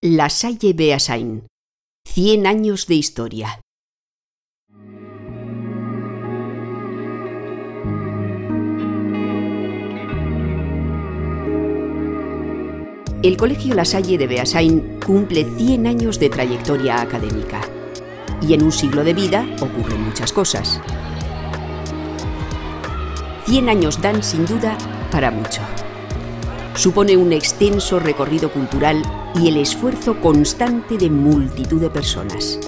La Salle-Beasain, 100 años de historia. El Colegio La Salle de Beasain cumple 100 años de trayectoria académica. Y en un siglo de vida ocurren muchas cosas. 100 años dan, sin duda, para mucho. Supone un extenso recorrido cultural y el esfuerzo constante de multitud de personas.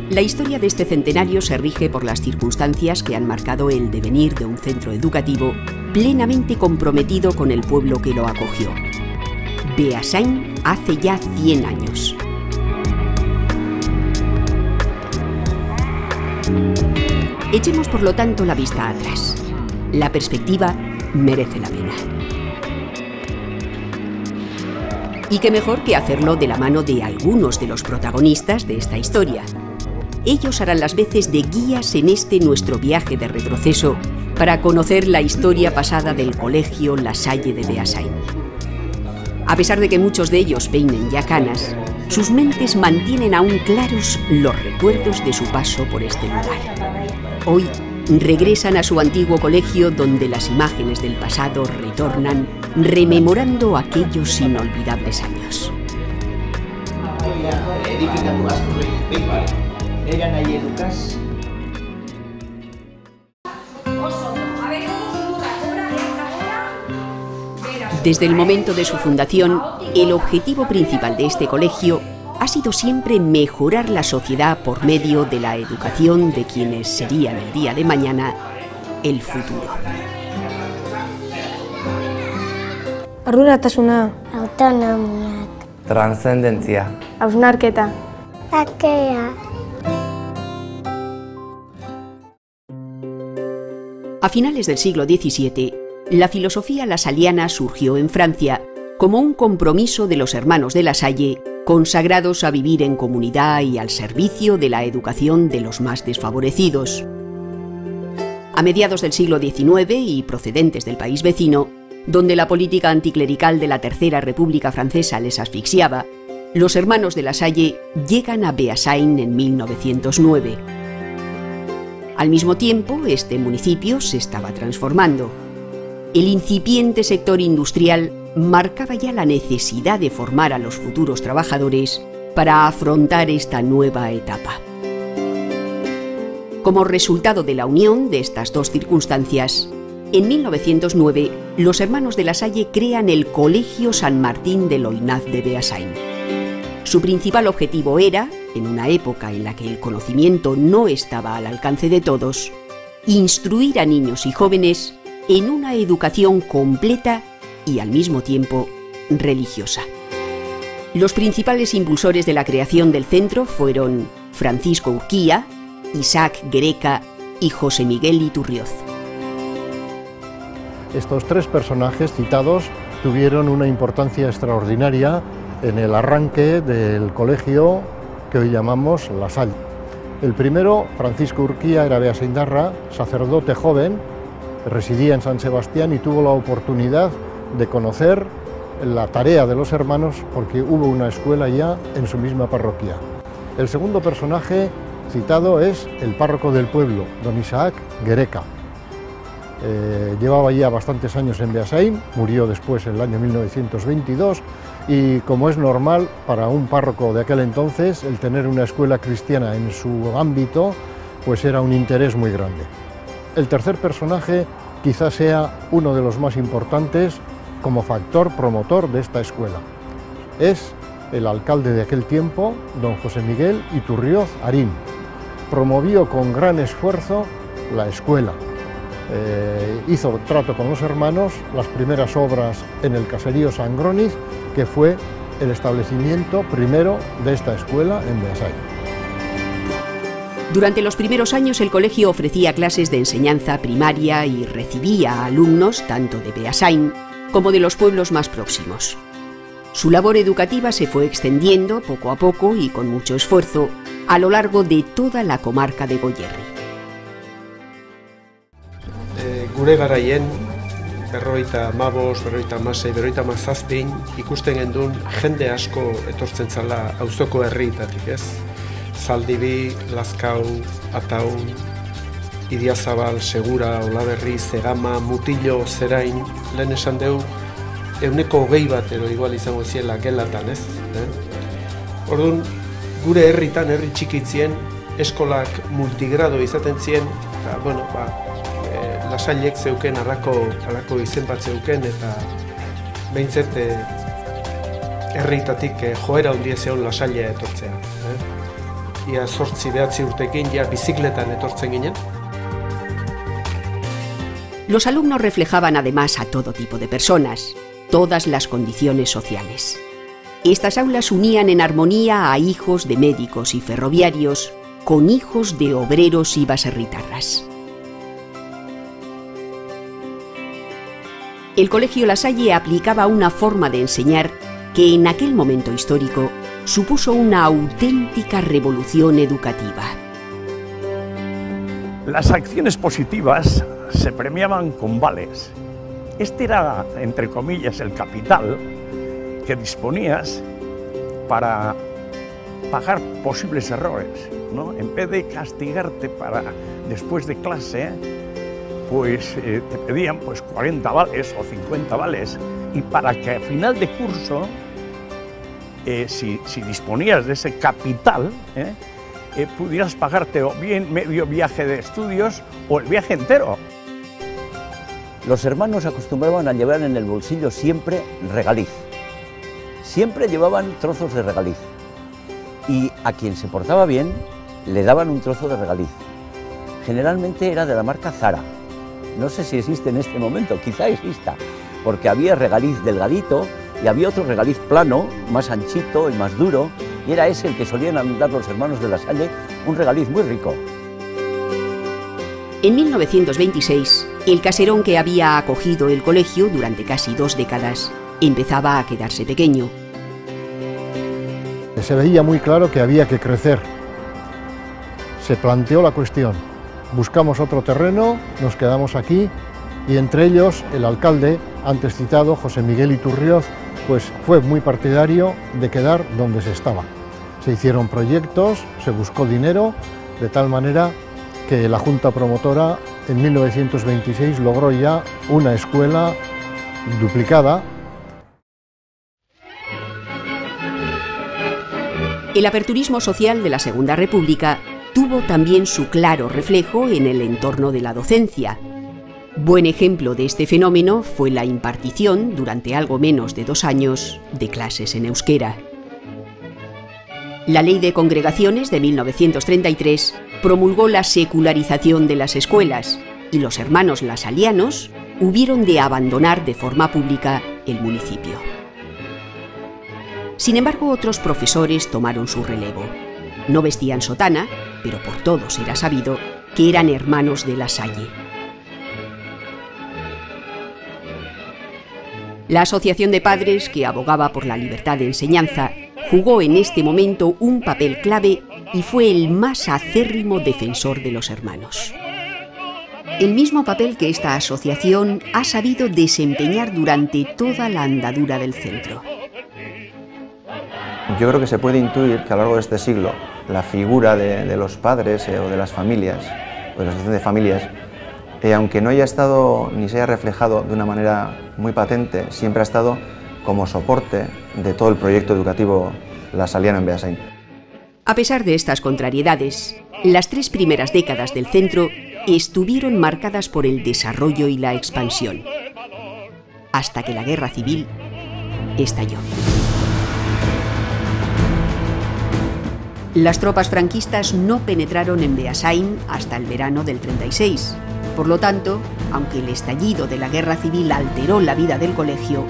La historia de este centenario se rige por las circunstancias que han marcado el devenir de un centro educativo plenamente comprometido con el pueblo que lo acogió. Beasain hace ya 100 años. Echemos por lo tanto la vista atrás. La perspectiva merece la pena. Y qué mejor que hacerlo de la mano de algunos de los protagonistas de esta historia. Ellos harán las veces de guías en este nuestro viaje de retroceso para conocer la historia pasada del Colegio La Salle de Beasain. A pesar de que muchos de ellos peinen ya canas, sus mentes mantienen aún claros los recuerdos de su paso por este lugar. Hoy regresan a su antiguo colegio donde las imágenes del pasado retornan, rememorando aquellos inolvidables años. Desde el momento de su fundación, el objetivo principal de este colegio ha sido siempre mejorar la sociedad por medio de la educación de quienes serían el día de mañana el futuro. Arduratasuna. Autonomiak. Transcendentzia. Hausnarketa. Bakea. A finales del siglo XVII, la filosofía lasaliana surgió en Francia como un compromiso de los hermanos de La Salle consagrados a vivir en comunidad y al servicio de la educación de los más desfavorecidos. A mediados del siglo XIX y procedentes del país vecino, donde la política anticlerical de la Tercera República Francesa les asfixiaba, los hermanos de La Salle llegan a Beasain en 1909. Al mismo tiempo, este municipio se estaba transformando. El incipiente sector industrial marcaba ya la necesidad de formar a los futuros trabajadores para afrontar esta nueva etapa. Como resultado de la unión de estas dos circunstancias, en 1909 los hermanos de La Salle crean el Colegio San Martín del Oinaz de Beasain. Su principal objetivo era, en una época en la que el conocimiento no estaba al alcance de todos, instruir a niños y jóvenes en una educación completa y al mismo tiempo religiosa. Los principales impulsores de la creación del centro fueron Francisco Urquía, Isaac Guereca y José Miguel Iturrioz. Estos tres personajes citados tuvieron una importancia extraordinaria en el arranque del colegio que hoy llamamos La Salle. El primero, Francisco Urquía, era beasaindarra, sacerdote joven, residía en San Sebastián y tuvo la oportunidad de conocer la tarea de los hermanos porque hubo una escuela ya en su misma parroquia. El segundo personaje citado es el párroco del pueblo, don Isaac Guereca. Llevaba ya bastantes años en Beasain, murió después en el año 1922 y, como es normal para un párroco de aquel entonces, el tener una escuela cristiana en su ámbito pues era un interés muy grande. El tercer personaje quizás sea uno de los más importantes como factor promotor de esta escuela. Es el alcalde de aquel tiempo, don José Miguel Iturrioz Arín. Promovió con gran esfuerzo la escuela. Hizo trato con los hermanos, las primeras obras en el caserío San Groniz, que fue el establecimiento primero de esta escuela en Beasain. Durante los primeros años el colegio ofrecía clases de enseñanza primaria y recibía a alumnos tanto de Beasain como de los pueblos más próximos. Su labor educativa se fue extendiendo poco a poco y con mucho esfuerzo a lo largo de toda la comarca de Goierri. Gure garaien 57, ikusten gendun jende asko etortzen zala auzoko herrietatik, ez? Zaldibi, Lazkau, Ataun, Idiazabal, Segura, Olaberri, Zegama, Mutillo, Zerain, lehen esan dugu, 20% edo igual izango ziela gelatan, ez? Orduan, gure herritan, herri txikitzien, eskolak multigrado izaten zien, eta, bueno, Lasailek zeuken alako izen bat zeuken, eta behintzet herrietatik joera handia zeon Lasailea etortzea. Ia 8-9 urtekin, ja bizikletan etortzen ginen. Los alumnos reflejaban además a todo tipo de personas, todas las condiciones sociales. Estas aulas unían en armonía a hijos de médicos y ferroviarios con hijos de obreros y baserritarras. El Colegio La Salle aplicaba una forma de enseñar que en aquel momento histórico supuso una auténtica revolución educativa. Las acciones positivas se premiaban con vales. Este era, entre comillas, el capital que disponías para pagar posibles errores, ¿no? En vez de castigarte después de clase, pues te pedían 40 vales o 50 vales, y para que al final de curso, si disponías de ese capital, pudieras pagarte o bien medio viaje de estudios o el viaje entero. Los hermanos acostumbraban a llevar en el bolsillo siempre regaliz. Siempre llevaban trozos de regaliz. Y a quien se portaba bien, le daban un trozo de regaliz. Generalmente era de la marca Zara. No sé si existe en este momento, quizá exista, porque había regaliz delgadito y había otro regaliz plano, más anchito y más duro, y era ese el que solían dar los hermanos de La Salle, un regaliz muy rico. En 1926, el caserón que había acogido el colegio durante casi 2 décadas empezaba a quedarse pequeño. Se veía muy claro que había que crecer. Se planteó la cuestión. Buscamos otro terreno, nos quedamos aquí, y entre ellos el alcalde, antes citado, José Miguel Iturrioz, pues fue muy partidario de quedar donde se estaba. Se hicieron proyectos, se buscó dinero, de tal manera que la Junta Promotora en 1926 logró ya una escuela duplicada. El aperturismo social de la Segunda República tuvo también su claro reflejo en el entorno de la docencia. Buen ejemplo de este fenómeno fue la impartición, durante algo menos de 2 años, de clases en euskera. La Ley de Congregaciones de 1933 promulgó la secularización de las escuelas y los hermanos lasalianos hubieron de abandonar de forma pública el municipio. Sin embargo, otros profesores tomaron su relevo. No vestían sotana, pero por todos era sabido que eran hermanos de La Salle. La Asociación de Padres, que abogaba por la libertad de enseñanza, jugó en este momento un papel clave y fue el más acérrimo defensor de los hermanos. El mismo papel que esta asociación ha sabido desempeñar durante toda la andadura del centro. Yo creo que se puede intuir que a lo largo de este siglo la figura de los padres o de las familias, o de la asociación de familias, aunque no haya estado ni se haya reflejado de una manera muy patente, siempre ha estado como soporte de todo el proyecto educativo lasaliano en Beasain. A pesar de estas contrariedades, las 3 primeras décadas del centro estuvieron marcadas por el desarrollo y la expansión, hasta que la Guerra Civil estalló. Las tropas franquistas no penetraron en Beasain hasta el verano del 36. Por lo tanto, aunque el estallido de la Guerra Civil alteró la vida del colegio,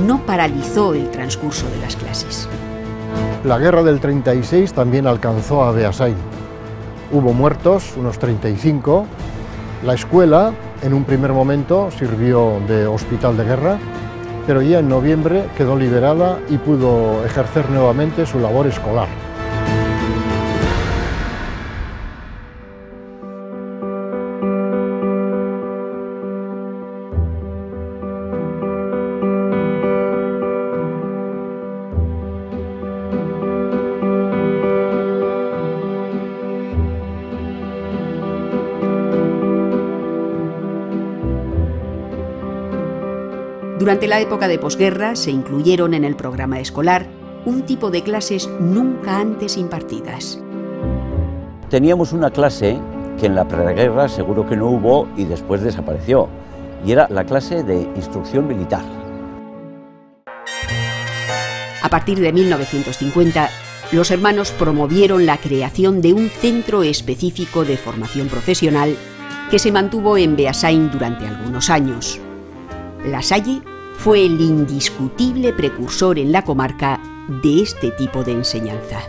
no paralizó el transcurso de las clases. La Guerra del 36 también alcanzó a Beasain. Hubo muertos, unos 35. La escuela, en un primer momento, sirvió de hospital de guerra, pero ya en noviembre quedó liberada y pudo ejercer nuevamente su labor escolar. Durante la época de posguerra se incluyeron en el programa escolar un tipo de clases nunca antes impartidas. Teníamos una clase que en la preguerra seguro que no hubo y después desapareció, y era la clase de instrucción militar. A partir de 1950, los hermanos promovieron la creación de un centro específico de formación profesional que se mantuvo en Beasain durante algunos años. La Salle fue el indiscutible precursor en la comarca de este tipo de enseñanza.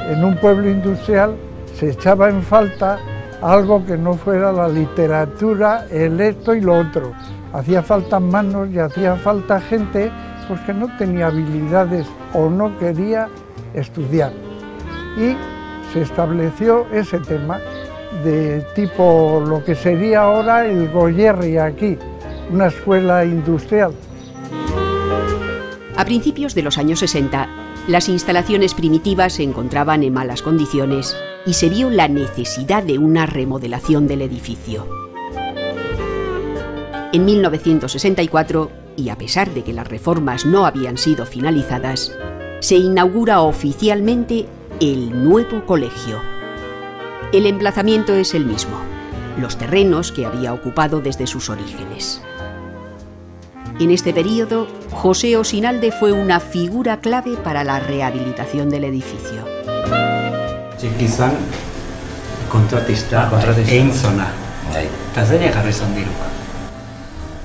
En un pueblo industrial se echaba en falta algo que no fuera la literatura, el esto y lo otro. Hacía falta manos y hacía falta gente pues, que no tenía habilidades o no quería estudiar. Y se estableció ese tema de tipo lo que sería ahora el Goyerri aquí, una escuela industrial. A principios de los años 60, las instalaciones primitivas se encontraban en malas condiciones y se vio la necesidad de una remodelación del edificio. En 1964, y a pesar de que las reformas no habían sido finalizadas, se inaugura oficialmente el nuevo colegio. El emplazamiento es el mismo, los terrenos que había ocupado desde sus orígenes. En este periodo, José Osinalde fue una figura clave para la rehabilitación del edificio. Txikizan kontratista egin zona. Eta zeinek jarri zan dirua?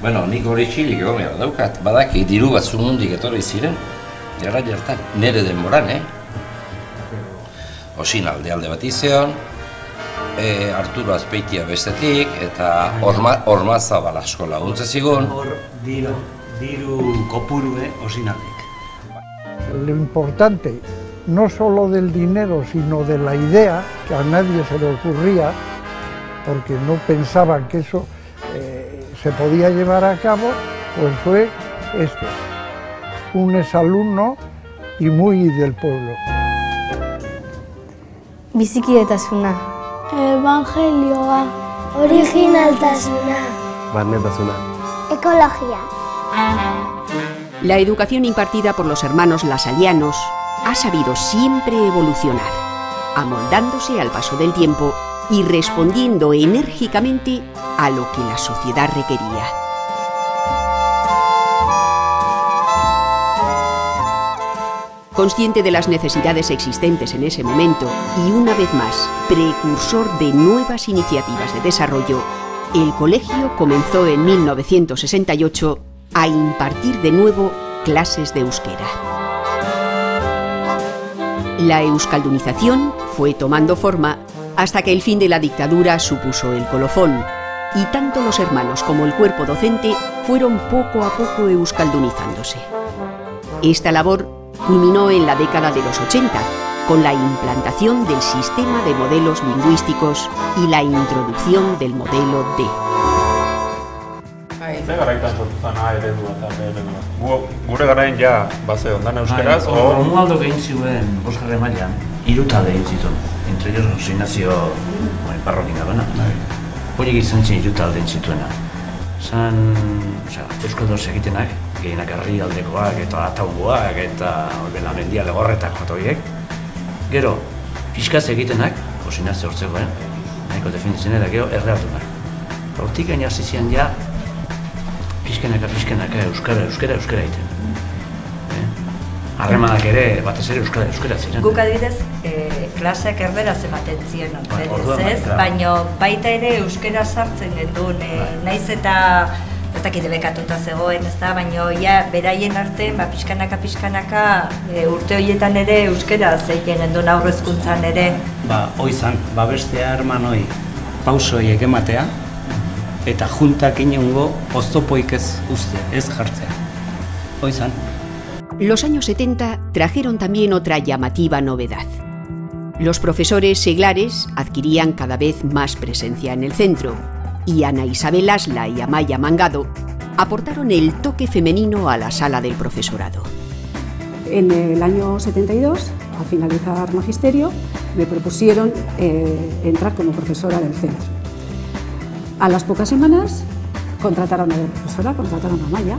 Bueno, nik hori txilik egon behar daukat. Badaki, diru batzu mundik etorri ziren. Jarra jartan, nere denboran, Osinalde alde bat izeon, Arturo Azpeitia bestetik, eta Ormazabal asko laguntza zigun. Hor diru kopurue Osinaldek. Lo importante, no solo del dinero, sino de la idea, que a nadie se le ocurría, porque no pensaban que eso se podía llevar a cabo, pues fue este, un exalumno y muy del pueblo. Bizikietasuna. Evangelioa. Originaltasuna. Barnetasuna. Ecología. La educación impartida por los hermanos lasalianos ha sabido siempre evolucionar, amoldándose al paso del tiempo y respondiendo enérgicamente a lo que la sociedad requería. Consciente de las necesidades existentes en ese momento y, una vez más, precursor de nuevas iniciativas de desarrollo, el colegio comenzó en 1968 a impartir de nuevo clases de euskera. La euskaldunización fue tomando forma hasta que el fin de la dictadura supuso el colofón, y tanto los hermanos como el cuerpo docente fueron poco a poco euskaldunizándose. Esta labor culminó en la década de los 80, con la implantación del sistema de modelos lingüísticos y la introducción del modelo D. Gure garaen ja base ondan euskeraz, Romualdo egin zuen bosgarren mailan, 3 talde egin zituen, entre ellos Jose Ignacio Parrokin gabena. Horiek izan zen 3 talde egin zituena. Zan, euskaldoz egitenak, gehienak herrialdekoak eta ataungoak eta Benamendia legorretak jotoiek. Gero, pixkaz egitenak, Jose Ignacio hortzegoen, nahiko definitzen eta gero errealdunak. Hortik gaina zizian ja, pixkenaka euskara egiten. Harremanak ere, batez ere euskara ziren. Guk adibidez, klaseak erderaz ematen ziren, baina baita ere euskara sartzen gendun, naiz eta ez dakit bekatuta zegoen, baina beraien arte, pixkanaka urte horietan ere euskara zeiten gendun aurrezkuntzan ere. Hoizan, bestea hermanoi pausoiek ematea, eta juntak inongo oztopoik ez uste, ez jartzea. Hoizan. Los años 70 trajeron también otra llamativa novedad. Los profesores seglares adquirían cada vez más presencia en el centro, y Ana Isabel Asla y Amaya Mangado aportaron el toque femenino a la sala del profesorado. En el año 72, al finalizar magisterio, me propusieron entrar como profesora del centro. A las pocas semanas contrataron a una profesora, contrataron a Maya.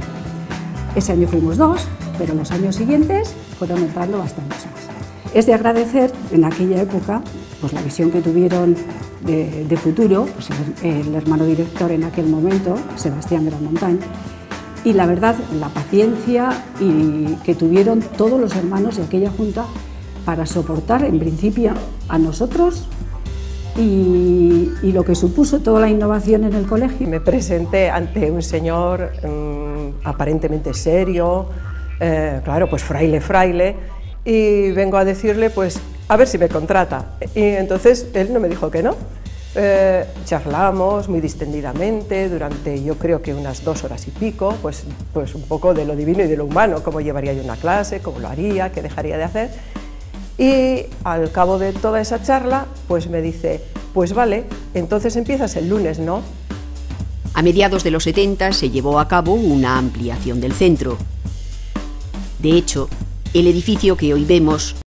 Ese año fuimos 2, pero los años siguientes fueron entrando bastantes más. Es de agradecer en aquella época pues, la visión que tuvieron de futuro, pues, el hermano director en aquel momento, Sebastián Granmontañ, y la verdad, la paciencia que tuvieron todos los hermanos de aquella junta para soportar en principio a nosotros y lo que supuso toda la innovación en el colegio. Me presenté ante un señor aparentemente serio, claro, pues fraile, y vengo a decirle, pues, a ver si me contrata. Y entonces él no me dijo que no. Charlamos muy distendidamente durante, yo creo que unas 2 horas y pico, pues un poco de lo divino y de lo humano, cómo llevaría yo una clase, cómo lo haría, qué dejaría de hacer. Y al cabo de toda esa charla, pues me dice, pues vale, entonces empiezas el lunes, ¿no? A mediados de los 70 se llevó a cabo una ampliación del centro. De hecho, el edificio que hoy vemos